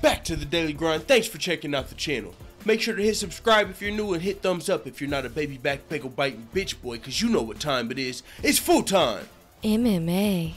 back to the Daily Grind. Thanks for checking out the channel. Make sure to hit subscribe if you're new and hit thumbs up if you're not a baby back pickle biting bitch boy, cause you know what time it is. It's full time. MMA.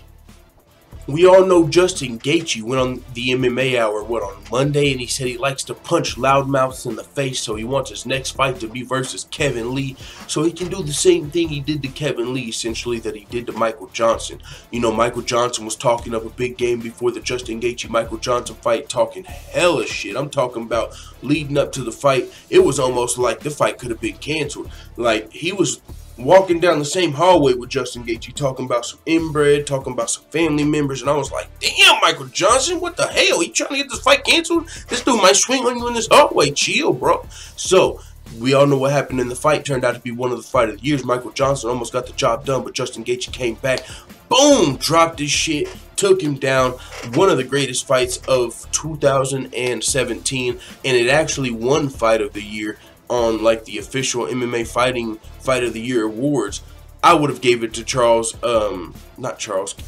We all know Justin Gaethje went on the MMA Hour, on Monday, and he said he likes to punch loudmouths in the face, so he wants his next fight to be versus Kevin Lee, so he can do the same thing he did to Kevin Lee, essentially, that he did to Michael Johnson. You know, Michael Johnson was talking up a big game before the Justin Gaethje-Michael Johnson fight, talking hella shit. I'm talking about leading up to the fight. It was almost like the fight could have been canceled. Like, he was walking down the same hallway with Justin Gaethje, talking about some inbred, talking about some family members, and I was like, damn, Michael Johnson, what the hell? You trying to get this fight canceled? This dude might swing on you in this hallway. Chill, bro. So, we all know what happened in the fight. Turned out to be one of the fight of the years. Michael Johnson almost got the job done, but Justin Gaethje came back, boom, dropped his shit, took him down. One of the greatest fights of 2017, and it actually won fight of the year on like the official MMA fighting fight of the year awards. I would have gave it to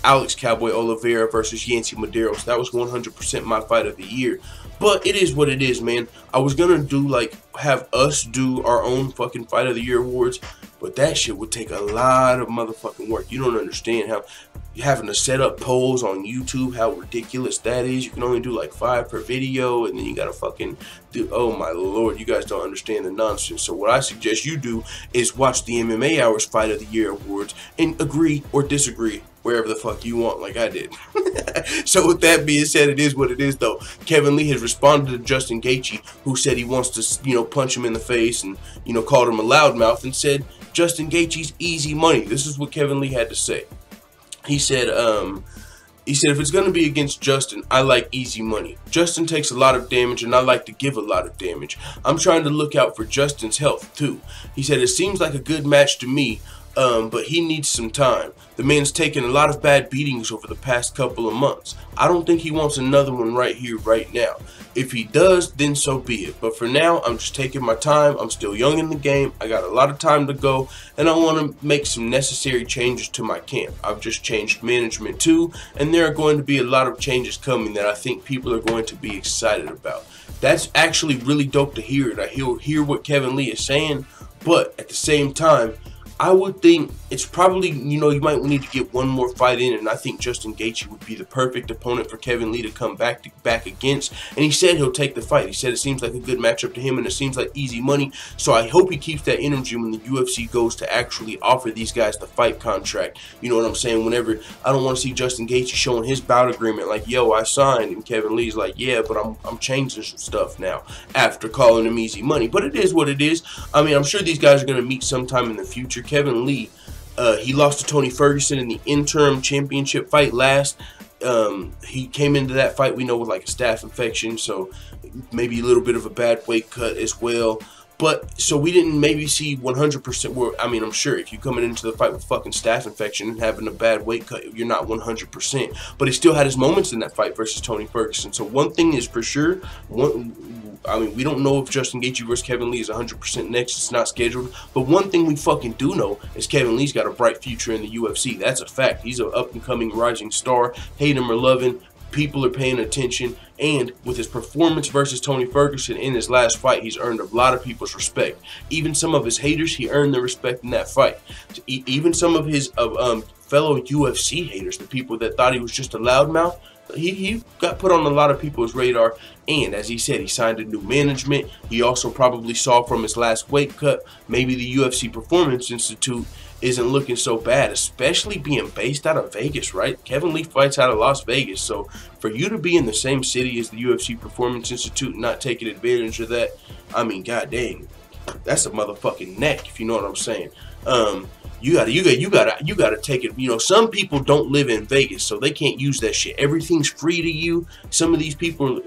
Alex Cowboy Oliveira versus Yancy Medeiros. That was 100% my fight of the year. But it is what it is, man. I was gonna do have us do our own fucking fight of the year awards, but that shit would take a lot of motherfucking work. You don't understand how having to set up polls on YouTube, how ridiculous that is. You can only do like 5 per video, and then you gotta fucking do, oh my lord, you guys don't understand the nonsense. So what I suggest you do is watch the MMA Hours Fight of the Year Awards and agree or disagree wherever the fuck you want, like I did. So with that being said, it is what it is, though. Kevin Lee has responded to Justin Gaethje, who said he wants to, you know, punch him in the face, and, you know, called him a loudmouth, and said Justin Gaethje's easy money. This is what Kevin Lee had to say. He said, if it's going to be against Justin, I like easy money. Justin takes a lot of damage, and I like to give a lot of damage. I'm trying to look out for Justin's health, too. He said, it seems like a good match to me, but he needs some time. The man's taken a lot of bad beatings over the past couple of months. I don't think he wants another one right here, right now. If he does, then so be it. But for now, I'm just taking my time. I'm still young in the game. I got a lot of time to go, and I want to make some necessary changes to my camp. I've just changed management too, and there are going to be a lot of changes coming that I think people are going to be excited about. That's actually really dope to hear, and I hear what Kevin Lee is saying, but at the same time, I would think it's probably, you know, you might need to get one more fight in, and I think Justin Gaethje would be the perfect opponent for Kevin Lee to come back against. And he said he'll take the fight. He said it seems like a good matchup to him, and it seems like easy money. So I hope he keeps that energy when the UFC goes to actually offer these guys the fight contract. You know what I'm saying? Whenever, I don't want to see Justin Gaethje showing his bout agreement like, yo, I signed, and Kevin Lee's like, yeah, but I'm changing some stuff now after calling him easy money. But it is what it is. I mean, I'm sure these guys are going to meet sometime in the future. Kevin Lee, he lost to Tony Ferguson in the interim championship fight last. He came into that fight, we know, with like a staph infection, so maybe a little bit of a bad weight cut as well. But, so we didn't maybe see 100%, I mean, I'm sure if you're coming into the fight with fucking staph infection and having a bad weight cut, you're not 100%. But he still had his moments in that fight versus Tony Ferguson. So one thing is for sure, I mean, we don't know if Justin Gaethje versus Kevin Lee is 100% next. It's not scheduled. But one thing we fucking do know is Kevin Lee's got a bright future in the UFC. That's a fact. He's an up-and-coming rising star. Hate him or love him, people are paying attention. And with his performance versus Tony Ferguson in his last fight, he's earned a lot of people's respect. Even some of his haters, he earned their respect in that fight. Even some of his fellow UFC haters, the people that thought he was just a loudmouth, he got put on a lot of people's radar. And as he said, he signed a new management. He also probably saw from his last weight cut, maybe the UFC Performance Institute isn't looking so bad, especially being based out of Vegas, right? Kevin Lee fights out of Las Vegas, so for you to be in the same city as the UFC Performance Institute and not taking advantage of that, I mean, god dang, that's a motherfucking neck, if you know what I'm saying. You gotta take it. You know, some people don't live in Vegas, so they can't use that shit. Everything's free to you. Some of these people,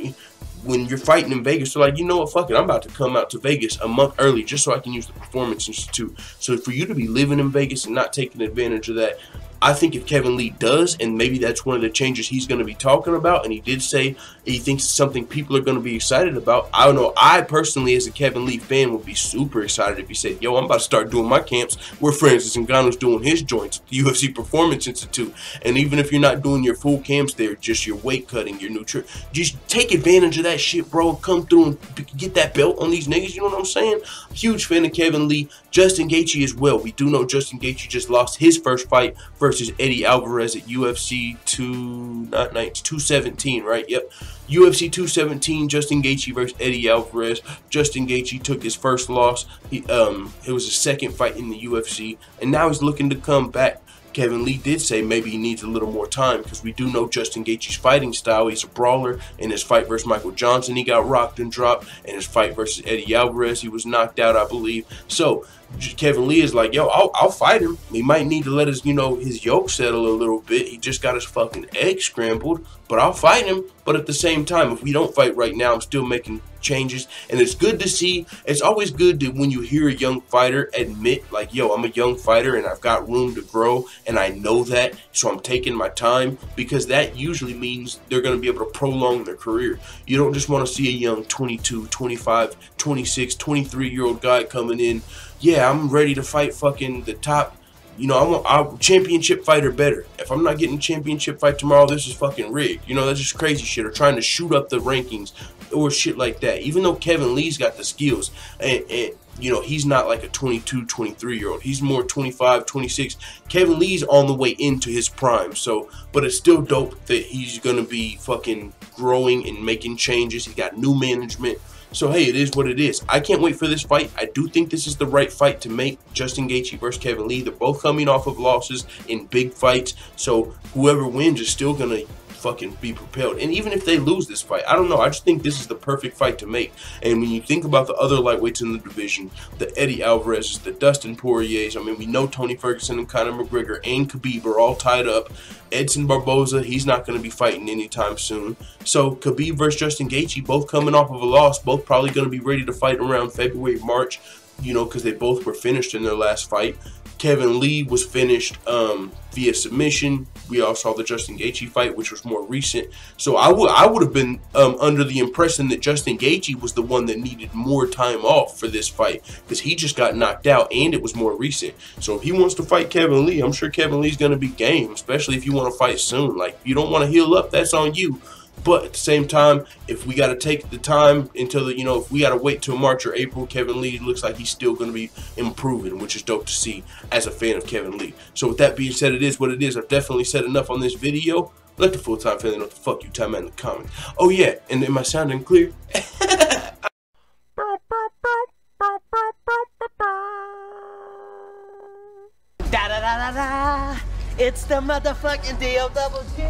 when you're fighting in Vegas, they're like, you know what, fuck it, I'm about to come out to Vegas a month early just so I can use the Performance Institute. So for you to be living in Vegas and not taking advantage of that, I think if Kevin Lee does, and maybe that's one of the changes he's going to be talking about, and he did say he thinks it's something people are going to be excited about. I don't know. I personally, as a Kevin Lee fan, would be super excited if he said, yo, I'm about to start doing my camps where Francis Ngannou's doing his joints at the UFC Performance Institute. And even if you're not doing your full camps there, just your weight cutting, your nutrition, just take advantage of that shit, bro. Come through and get that belt on these niggas. You know what I'm saying? Huge fan of Kevin Lee. Justin Gaethje as well. We do know Justin Gaethje just lost his first fight versus Eddie Alvarez at UFC 217, right? Yep. UFC 217, Justin Gaethje versus Eddie Alvarez. Justin Gaethje took his first loss. It was his second fight in the UFC, and now he's looking to come back. Kevin Lee did say maybe he needs a little more time because we do know Justin Gaethje's fighting style. He's a brawler. In his fight versus Michael Johnson, he got rocked and dropped. In his fight versus Eddie Alvarez, he was knocked out, I believe. So Kevin Lee is like, yo, I'll fight him. He might need to let his, his yoke settle a little bit. He just got his fucking egg scrambled, but I'll fight him. But at the same time, if we don't fight right now, I'm still making changes. And it's good to see. It's always good to when you hear a young fighter admit, like, yo, I'm a young fighter and I've got room to grow and I know that, so I'm taking my time, because that usually means they're going to be able to prolong their career. You don't just want to see a young 22, 25, 26, 23-year-old guy coming in, yeah, I'm ready to fight fucking the top. I want a championship fighter better. If I'm not getting a championship fight tomorrow, this is fucking rigged. That's just crazy shit. Or trying to shoot up the rankings or shit like that. Even though Kevin Lee's got the skills, and he's not like a 22, 23-year-old. He's more 25, 26. Kevin Lee's on the way into his prime. So, but it's still dope that he's going to be fucking growing and making changes. He got new management. So, hey, it is what it is. I can't wait for this fight. I do think this is the right fight to make. Justin Gaethje versus Kevin Lee. They're both coming off of losses in big fights. So, whoever wins is still going to fucking be propelled. And even if they lose this fight, I don't know. I just think this is the perfect fight to make. And when you think about the other lightweights in the division, the Eddie Alvarez's, the Dustin Poiriers, we know Tony Ferguson and Conor McGregor and Khabib are all tied up. Edson Barboza, he's not going to be fighting anytime soon. So Khabib versus Justin Gaethje, both coming off of a loss, both probably going to be ready to fight around February, March, because they both were finished in their last fight. Kevin Lee was finished via submission. We all saw the Justin Gaethje fight, which was more recent. So I would have been under the impression that Justin Gaethje was the one that needed more time off for this fight, because he just got knocked out and it was more recent. So if he wants to fight Kevin Lee, I'm sure Kevin Lee's going to be game, especially if you want to fight soon. Like, you don't want to heal up, that's on you. But at the same time, if we got to take the time until if we got to wait till March or April, Kevin Lee looks like he's still going to be improving, which is dope to see as a fan of Kevin Lee. So with that being said, it is what it is. I've definitely said enough on this video. Let the full-time fan know what the fuck you talking about in the comments. Oh yeah, and am I sounding clear? Da da da da da. It's the motherfucking D-O-double-G.